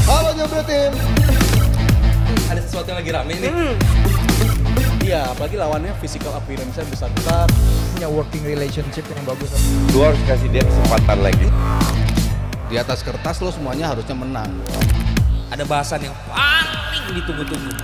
Halo Jebret Tim. Ada sesuatu yang lagi rame nih. Iya, apalagi lawannya physical appearance-nya besar-besar. Punya working relationship yang bagus. Lu harus kasih dia kesempatan lagi. Di atas kertas lo semuanya harusnya menang. Ada bahasan yang paling ditunggu-tunggu.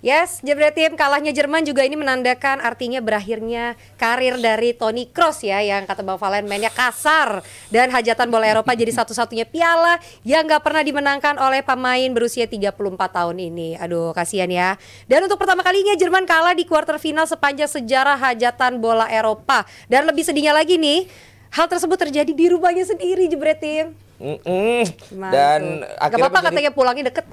Yes, Jebret Tim, kalahnya Jerman juga ini menandakan artinya berakhirnya karir dari Toni Kroos ya, yang kata Bang Valen mainnya kasar, dan hajatan bola Eropa jadi satu-satunya piala yang gak pernah dimenangkan oleh pemain berusia 34 tahun ini. Aduh, kasihan ya. Dan untuk pertama kalinya Jerman kalah di kuarter final sepanjang sejarah hajatan bola Eropa. Dan lebih sedihnya lagi nih, hal tersebut terjadi di rumahnya sendiri, Jebret Tim. Dan gak apa-apa katanya pulangnya deket.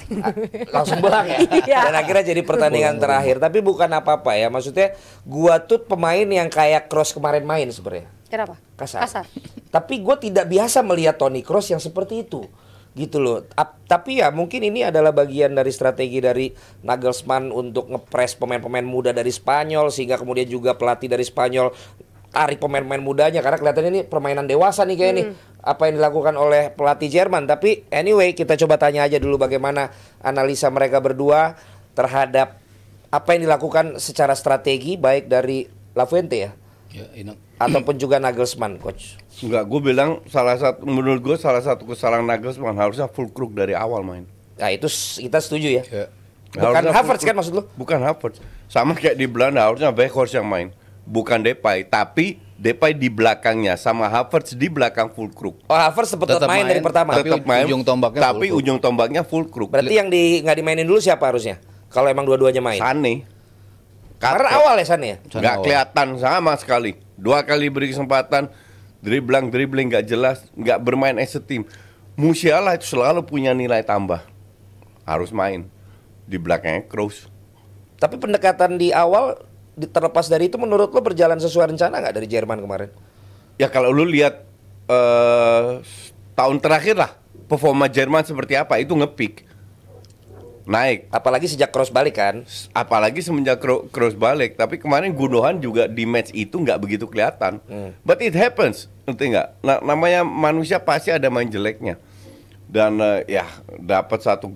Langsung pulang ya. Iya. Dan akhirnya jadi pertandingan terakhir. Tapi bukan apa-apa ya. Maksudnya gua tuh pemain yang kayak Kroos kemarin main sebenarnya. Kenapa? Kasar. Tapi gue tidak biasa melihat Toni Kroos yang seperti itu. Gitu loh. Tapi ya mungkin ini adalah bagian dari strategi dari Nagelsmann untuk ngepres pemain-pemain muda dari Spanyol, sehingga kemudian juga pelatih dari Spanyol tarik pemain-pemain mudanya, karena kelihatannya ini permainan dewasa nih kayak nih apa yang dilakukan oleh pelatih Jerman. Tapi anyway, kita coba tanya aja dulu bagaimana analisa mereka berdua terhadap apa yang dilakukan secara strategi baik dari Lafuente ya, ataupun juga Nagelsmann, coach. Enggak, gue bilang menurut gue salah satu kesalahan Nagelsmann harusnya full crook dari awal main. Nah itu kita setuju ya. Bukan Harusnya Havertz full kan maksud lu? Bukan Havertz. Sama kayak di Belanda harusnya Weghorst yang main. Bukan Depay, tapi Depay di belakangnya sama Havertz di belakang full crook. Oh, Havertz tetap main dari pertama. Tetap main, tapi ujung tombaknya full crook. Berarti yang nggak dimainin dulu siapa harusnya? Kalau emang dua-duanya main. Sane. Karena awal ya Sane ya? Nggak kelihatan sama sekali. 2 kali beri kesempatan, dribbling nggak jelas, nggak bermain as a team. Musiala itu selalu punya nilai tambah. Harus main di belakangnya Kroos. Tapi pendekatan di awal terlepas dari itu, menurut lo berjalan sesuai rencana nggak dari Jerman kemarin? Ya kalau lu lihat tahun terakhir lah performa Jerman seperti apa, itu nge-peak naik. Apalagi sejak Kroos balik kan? Apalagi semenjak Kroos balik. Tapi kemarin Gundogan juga di match itu nggak begitu kelihatan. But it happens, ngerti nggak? Namanya manusia pasti ada main jeleknya. Dan ya dapat satu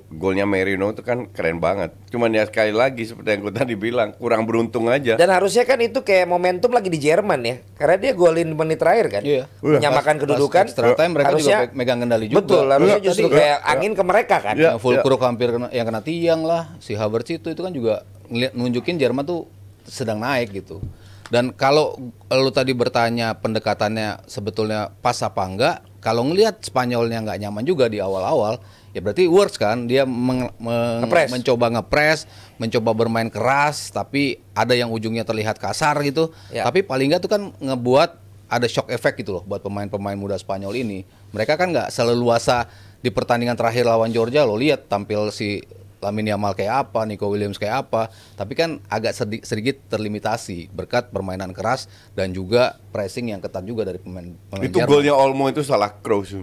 golnya Merino itu kan keren banget. Cuman ya sekali lagi seperti yang gue tadi bilang, kurang beruntung aja. Dan harusnya kan itu kayak momentum lagi di Jerman ya, karena dia golin menit terakhir kan, menyamakan kedudukan. Extra time mereka harusnya, juga megang kendali juga. Betul, harusnya justru kayak angin ke mereka kan. Full crook hampir kena tiang lah. Si Havertz itu kan juga nunjukin Jerman tuh sedang naik gitu. Dan kalau lu tadi bertanya pendekatannya sebetulnya pas apa enggak, kalau ngelihat Spanyolnya nggak nyaman juga di awal-awal, ya berarti works kan. Dia mencoba ngepres, mencoba bermain keras, tapi ada yang ujungnya terlihat kasar gitu. Tapi paling nggak tuh kan ngebuat ada shock effect gitu loh buat pemain-pemain muda Spanyol ini. Mereka kan nggak seleluasa di pertandingan terakhir lawan Georgia, lo lihat tampil si Lamine Yamal kayak apa, Nico Williams kayak apa, tapi kan agak sedikit terlimitasi berkat permainan keras dan juga pressing yang ketat juga dari pemain itu Jerman. Golnya Olmo itu salah Kroos.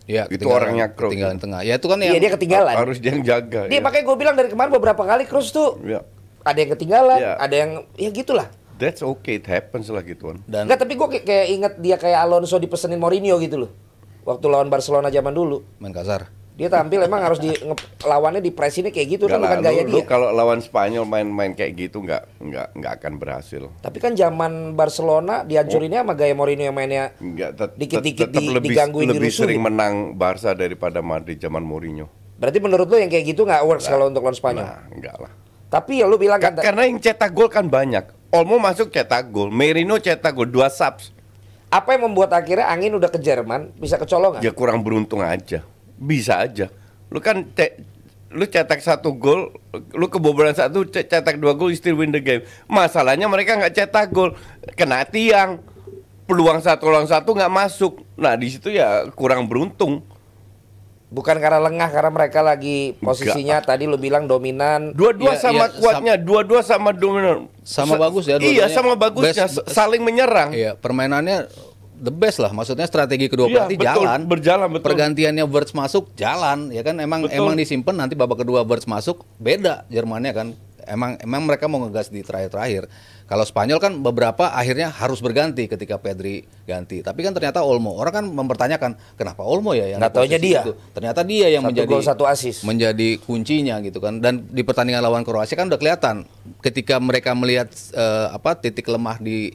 Ya, itu orangnya Kroos. Ketinggalan tengah. Ya itu kan yang dia ketinggalan. Harus dia yang jaga. Dia makanya gue bilang dari kemarin beberapa kali Kroos tuh ada yang ketinggalan, ada yang ya gitulah. That's okay, it happens lah gituan. Enggak, tapi gue kayak inget dia kayak Alonso dipesenin Mourinho gitu loh. Waktu lawan Barcelona zaman dulu. Main kasar. Dia tampil emang harus lawannya di press ini kayak gitu kan, bukan gaya dia. Kalau lawan Spanyol main kayak gitu nggak akan berhasil. Tapi kan zaman Barcelona dihancurinnya sama gaya Mourinho yang mainnya dikit-dikit digangguin, lebih dirusuh. Sering menang Barca daripada Madrid zaman Mourinho. Berarti menurut lo yang kayak gitu nggak works kalau untuk lawan Spanyol? Nah, enggak lah. Tapi ya lo bilang kan karena yang cetak gol kan banyak. Olmo masuk cetak gol, Merino cetak gol, 2 subs. Apa yang membuat akhirnya angin udah ke Jerman bisa kecolongan? Ya kurang beruntung aja. Bisa aja. Lu kan lu cetak 1 gol, lu kebobolan 1, cetak 2 gol, you still win the game. Masalahnya mereka nggak cetak gol, kena tiang, peluang 1 lawan 1 nggak masuk. Nah di situ ya kurang beruntung. Bukan karena lengah, karena mereka lagi posisinya tadi lu bilang dominan. Dua-dua sama kuatnya, dua-dua sama dominan. Sama bagus ya. Iya sama bagusnya, saling menyerang. Iya, permainannya the best lah. Maksudnya strategi kedua Iya, pelatih betul, jalan. berjalan, betul. Pergantiannya Wirtz masuk jalan, ya kan emang disimpan nanti babak kedua Wirtz masuk beda Jermannya kan. Emang mereka mau ngegas di terakhir. Kalau Spanyol kan beberapa akhirnya harus berganti ketika Pedri ganti. Tapi kan ternyata Olmo. Orang kan mempertanyakan kenapa Olmo ya yang Nggak di taunya posisi dia. itu. Ternyata dia yang 1 menjadi gol 1 assist. menjadi kuncinya gitu kan. Dan di pertandingan lawan Kroasia kan udah kelihatan ketika mereka melihat titik lemah di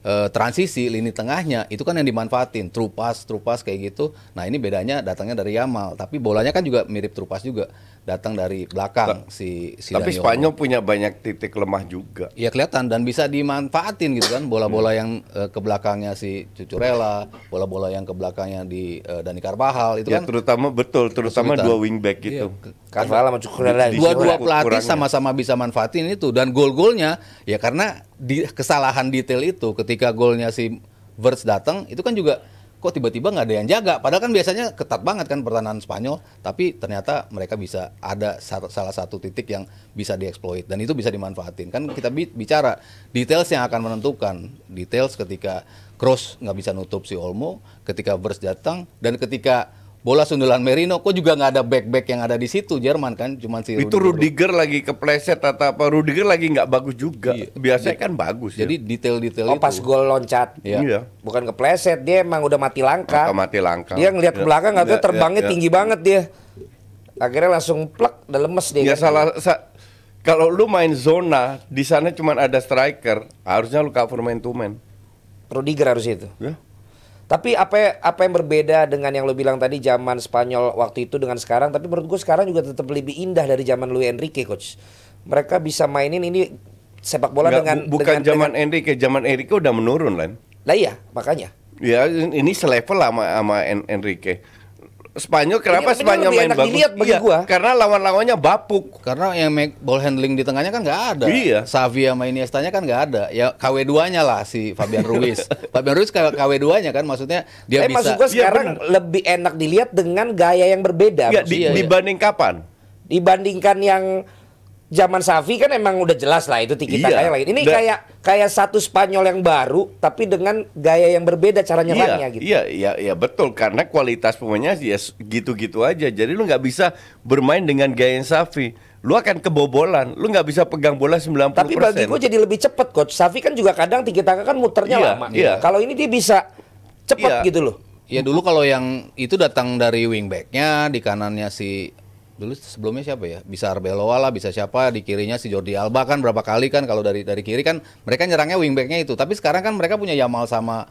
transisi lini tengahnya itu kan yang dimanfaatin true pass kayak gitu. Nah, ini bedanya datangnya dari Yamal, tapi bolanya kan juga mirip true pass juga, datang dari belakang si Tapi Dani Spanyol Olmo. punya banyak titik lemah juga. Ya kelihatan dan bisa dimanfaatin gitu kan, bola-bola yang ke belakangnya si Cucurella, bola-bola yang ke belakangnya di Dani Carvajal itu Ya kan terutama kesulitan. dua wingback gitu. Carvalho sama Cucurella. dua-dua Kurangnya. pelatih sama-sama bisa manfaatin itu dan gol-golnya ya karena kesalahan detail itu ketika golnya si Wirtz datang itu kan juga kok tiba-tiba nggak ada yang jaga padahal kan biasanya ketat banget kan pertahanan Spanyol tapi ternyata mereka bisa ada salah satu titik yang bisa dieksploit dan itu bisa dimanfaatin kan kita bicara details yang akan menentukan details ketika Kroos nggak bisa nutup si Olmo ketika Wirtz datang dan ketika bola sundulan Merino, kok juga nggak ada back-back yang ada di situ Jerman kan, cuman si Itu Rudiger lagi kepleset atau apa? Rudiger lagi nggak bagus juga. Iya. Biasanya kan bagus. Jadi ya. detail-detail Oh itu. pas gol loncat. Iya. Iya. Bukan kepleset, dia emang udah mati langkah. Mati langkah. Dia ngelihat ke belakang nggak tahu Ya, terbangnya ya, ya. tinggi banget dia. Akhirnya langsung plek, udah lemes dia. Ya kan. kalau lu main zona di sana cuma ada striker, harusnya lu cover man to man. Rudiger harus itu. Ya. Tapi apa yang berbeda dengan yang lo bilang tadi zaman Spanyol waktu itu dengan sekarang? Tapi menurut gue sekarang juga tetap lebih indah dari zaman Luis Enrique, coach. Mereka bisa mainin ini sepak bola Nggak, bukan zaman Enrique udah menurun Len. Lah iya, makanya. Ya ini selevel sama Enrique. Spanyol kenapa Ini Spanyol lebih main enak bagus? dilihat bagi gua. Karena lawan-lawannya bapuk. Karena yang make ball handling di tengahnya kan nggak ada. Iya. Xavi sama Iniesta-nya kan nggak ada. Ya KW2-nya lah si Fabian Ruiz. Fabian Ruiz KW2-nya kan maksudnya dia Maksud bisa gue Iya, sekarang lebih enak dilihat dengan gaya yang berbeda. Nggak, Iya, iya. dibanding kapan? Dibandingkan yang zaman Xavi kan emang udah jelas lah itu tiki taka Iya. lain. Ini Da- kayak satu Spanyol yang baru tapi dengan gaya yang berbeda cara nyerangnya gitu. Iya betul karena kualitas pemainnya ya gitu-gitu aja. Jadi lu nggak bisa bermain dengan gaya yang Xavi. Lu akan kebobolan. Lu nggak bisa pegang bola 90%. Tapi bagi gue jadi lebih cepet coach. Xavi kan juga kadang tiki taka kan muternya Iya, lama. iya. Kalau ini dia bisa cepet Iya. gitu loh. ya dulu kalau yang itu datang dari wingback-nya di kanannya si dulu sebelumnya siapa ya? Bisa Arbeloa lah, bisa siapa di kirinya si Jordi Alba kan berapa kali kan kalau dari kiri kan mereka nyerangnya wingback-nya itu. Tapi sekarang kan mereka punya Yamal sama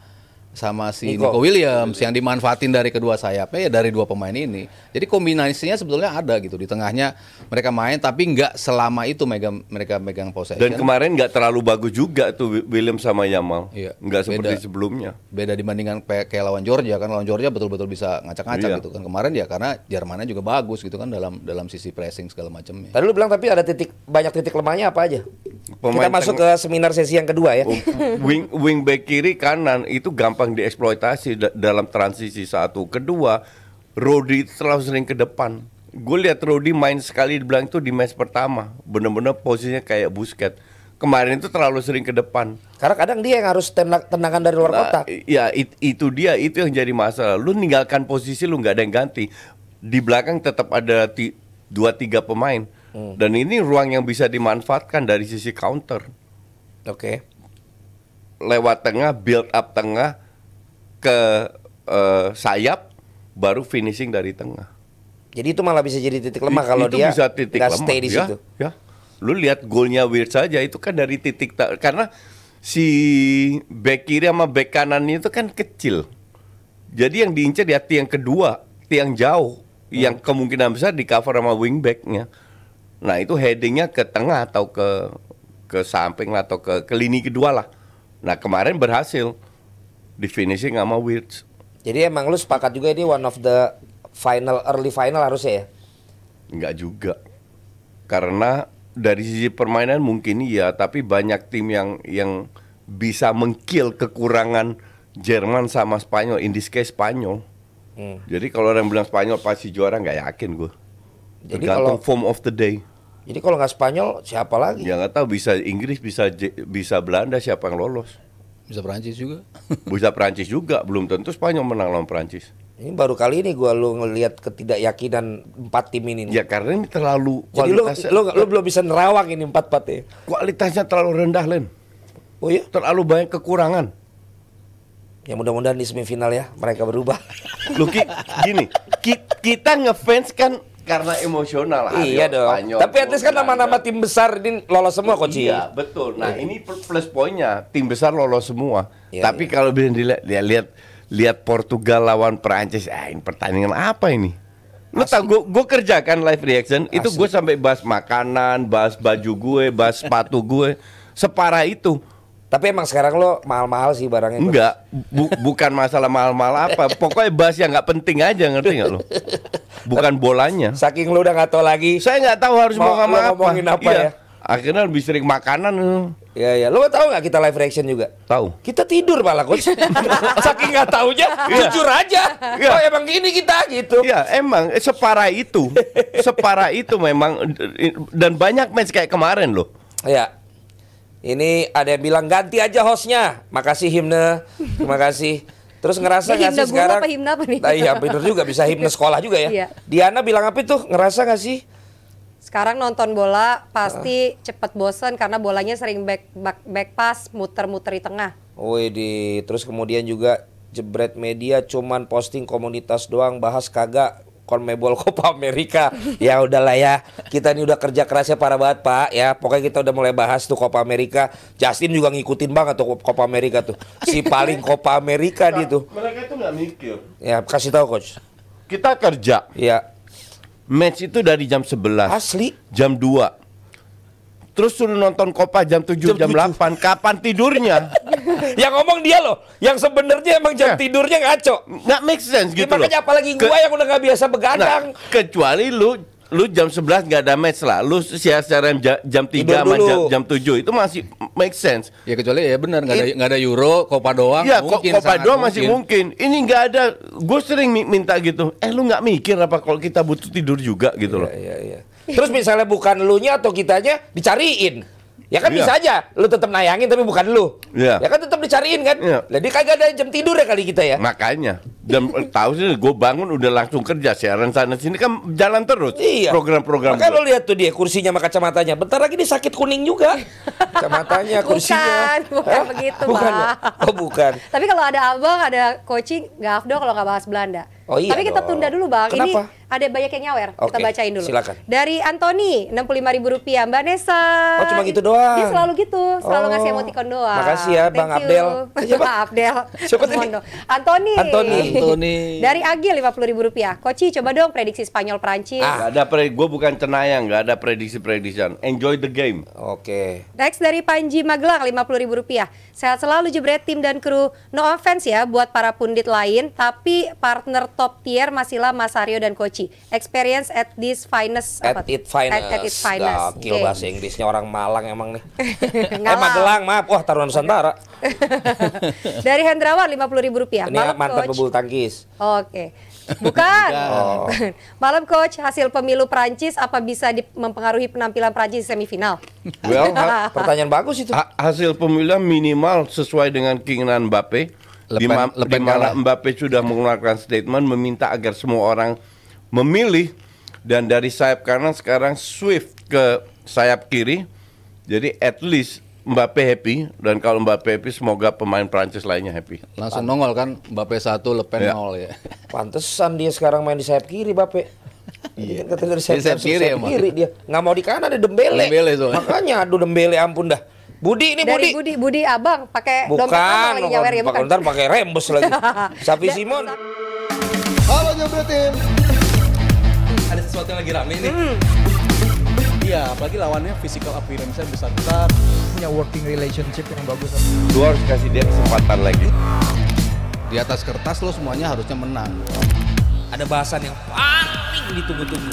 si Nico Williams yang dimanfaatin dari kedua sayapnya ya dari dua pemain ini. Jadi kombinasinya sebetulnya ada gitu di tengahnya mereka main tapi nggak selama itu mereka megang possession. Dan kemarin nggak terlalu bagus juga tuh William sama Yamal. Iya, Nggak seperti beda. sebelumnya. Beda dibandingkan kayak lawan Georgia kan lawan Georgia betul-betul bisa ngacak-ngacak Iya. gitu kan kemarin ya karena Jermannya juga bagus gitu kan dalam sisi pressing segala macamnya. Tadi lu bilang tapi ada banyak titik lemahnya apa aja? Pemain Kita masuk ke seminar sesi yang kedua ya. wing back kiri kanan itu gampang dieksploitasi dalam transisi satu. Kedua, Rodri terlalu sering ke depan. Gue lihat Rodri main sekali dibilang itu di match pertama, bener-bener posisinya kayak Busquets. Kemarin itu terlalu sering ke depan. Karena kadang dia yang harus tendangan dari luar kotak. Ya itu dia, itu yang jadi masalah. Lu ninggalkan posisi lu nggak ada yang ganti. Di belakang tetap ada 2-3 pemain. Dan ini ruang yang bisa dimanfaatkan dari sisi counter. Oke. Lewat tengah, build up tengah ke sayap, baru finishing dari tengah. Jadi itu malah bisa jadi titik lemah kalau Itu dia bisa titik nggak lemah, stay di ya, situ. ya. Lu lihat golnya Wirtz saja itu kan dari titik karena si back kiri sama back kanannya itu kan kecil. Jadi yang diincar di tiang kedua, tiang jauh, yang kemungkinan besar di cover sama wingbacknya. Nah itu headingnya ke tengah atau ke samping lah, atau ke lini kedua lah. Nah kemarin berhasil di finishing sama Wirtz. Jadi emang lu sepakat juga ini one of the early final harusnya ya? Enggak juga. Karena dari sisi permainan mungkin iya, tapi banyak tim yang bisa mengkill kekurangan Jerman sama Spanyol, in this case Spanyol. Jadi kalau orang bilang Spanyol pasti juara, nggak yakin gue. Jadi Tergantung form of the day. Jadi kalau nggak Spanyol siapa lagi? Ya nggak tahu, bisa Inggris, bisa Belanda, siapa yang lolos. Bisa Prancis juga. Bisa Prancis juga, belum tentu Spanyol menang lawan Prancis. Ini baru kali ini lu ngelihat ketidakyakinan 4 tim ini. Ya karena ini terlalu Jadi lu belum bisa nerawang ini 4-4 ya. kualitasnya terlalu rendah, Len. Oh iya? Terlalu banyak kekurangan. Ya mudah-mudahan di semifinal ya mereka berubah. Lu gini, kita ngefans kan karena emosional. Iya dong. Spanyol, Tapi at least kan nama-nama tim besar ini lolos semua Coach. Iya, betul. Nah, ini plus poinnya, tim besar lolos semua. Iya, Tapi kalau lihat Portugal lawan Perancis, ini pertandingan apa ini? Lu tau gue kerjakan live reaction, itu gue sampai bahas makanan, bahas baju gue, bahas sepatu gue, separah itu. Tapi emang sekarang lo mahal-mahal sih barangnya. Coach. Enggak, bukan masalah mahal-mahal apa. Pokoknya bahas yang nggak penting aja, ngerti nggak lo? Bukan bolanya. Saking lo udah nggak tahu lagi. Saya nggak tahu harus mau ngomongin apa Iya. ya. Akhirnya lebih sering makanan. Iya. Lo tahu nggak kita live reaction juga? Tahu. Kita tidur malah Coach. Saking nggak taunya, jujur aja. Iya. Oh emang gini kita gitu. Iya, emang separah itu. Separah itu memang, dan banyak match kayak kemarin loh. Ya. Ini ada yang bilang ganti aja hostnya. Makasih himne. Terima kasih. Terus ngerasa Ini nggak sih himne guru sekarang? apa himne apa nih? Nah, iya bener juga bisa himne sekolah juga ya. Iya. Diana bilang apa itu? Ngerasa nggak sih? Sekarang nonton bola pasti cepet bosen karena bolanya sering back pass, muter-muter di tengah. Wih, terus kemudian juga jebret media cuman posting komunitas doang, bahas kagak CONMEBOL Copa America. Ya udahlah ya, kita ini udah kerja kerasnya parah banget Pak ya. Pokoknya kita udah mulai bahas tuh Copa America. Justin juga ngikutin banget tuh Copa America tuh. Si paling Copa America dia tuh. Mereka itu nggak mikir. Ya kasih tahu Coach. Kita kerja. Ya Match itu dari jam 11. asli. Jam 2. Terus suruh nonton Copa jam 7, jam 8. Kapan tidurnya? Yang ngomong dia loh, yang sebenarnya emang jam Ya. tidurnya ngaco. Nggak make sense Ya, gitu loh. makanya apalagi gua yang udah nggak biasa begadang. Nah, kecuali lu jam 11 nggak ada match lah. Lu siaran jam 3 Tidur sama dulu. jam 7 itu masih make sense. Ya kecuali ya benar nggak ada Euro, Copa doang. Iya, mungkin, Copa sangat doang masih mungkin. Ini nggak ada. Gue sering minta gitu. Lu nggak mikir apa kalau kita butuh tidur juga gitu loh. Iya. Terus misalnya bukan elunya atau kitanya dicariin. Ya kan Iya. bisa aja, lu tetap nayangin tapi bukan lu. Iya. Ya kan tetap dicariin kan. Iya. Jadi kagak ada jam tidur ya kali kita ya. Makanya. Dan tahu sih gue bangun udah langsung kerja, siaran sana sini kan jalan terus. Iya. Program-program. Makanya gua. lo lihat tuh dia kursinya sama kacamatanya. Bentar lagi dia sakit kuning juga. Kacamatanya, kursinya. Bukan Hah? begitu Bukan ya? Pak. Oh bukan. Tapi kalau ada abang, ada coaching, nggak afdol kalau nggak bahas Belanda. Oh iya Tapi kita dong. tunda dulu Bang. Kenapa? Ini ada banyak yang nyawer. Kita Oke, bacain dulu. silakan. Dari Anthony, Rp65.000. Mbak Nesa. Oh, cuma gitu doang. Dia selalu gitu, selalu Oh. ngasih emoticon doang. Makasih ya, Bang Thank you. Abdel. Siapa? Abdel. Siapa tadi? Mondo. Anthony. Anthony. Dari Agil Rp50.000. Koci coba dong prediksi Spanyol Prancis. Nggak ada gue bukan cenayang, nggak ada prediksi-prediction. Enjoy the game. Oke. Next dari Panji Magelang Rp50.000. Sehat selalu jebret tim dan kru. No offense ya buat para pundit lain, tapi partner top tier masihlah Mas Aryo dan Koci. Experience at this finest. At it finest. At its finest. Gokil Oke. bahasa Inggrisnya orang Malang emang nih. Ngalah. Magelang, maaf. Wah, Taruhan Nusantara. Dari Hendrawan Rp50.000. Ini mantan pebulu tangkis. Oke. Bukan. Oh. Malam coach, hasil pemilu Prancis apa bisa mempengaruhi penampilan Prancis di semifinal? Well, Pertanyaan bagus itu. hasil pemilihan minimal sesuai dengan keinginan Mbappe. Le Di Pen mana kalah. Mbappe sudah mengeluarkan statement meminta agar semua orang memilih, dan dari sayap kanan sekarang Swift ke sayap kiri. Jadi at least Mbappe happy, dan kalau Mbappe happy semoga pemain Prancis lainnya happy. Langsung nongol kan Mbappe 1, Le Pen Ya. 0 ya. Pantesan dia sekarang main di sayap kiri, Bape. Iya, kata dari sayap, Di sayap kiri emang. dia. Nggak mau di kanan ada Dembele. Dembele soalnya. Makanya aduh Dembele ampun dah. Budi ini Dari Budi. Budi abang pakai Bukan, dompet abang lagi nyawer ya bukan? ntar pakai rembes lagi. Sapi Simon. Halo Jebret Tim. Ada sesuatu yang lagi rame nih. Iya, apalagi lawannya physical appearance-nya besar-besar. Punya working relationship yang bagus. Lu harus kasih dia kesempatan lagi. Di atas kertas lo semuanya harusnya menang. Ada bahasan yang paling ditunggu-tunggu.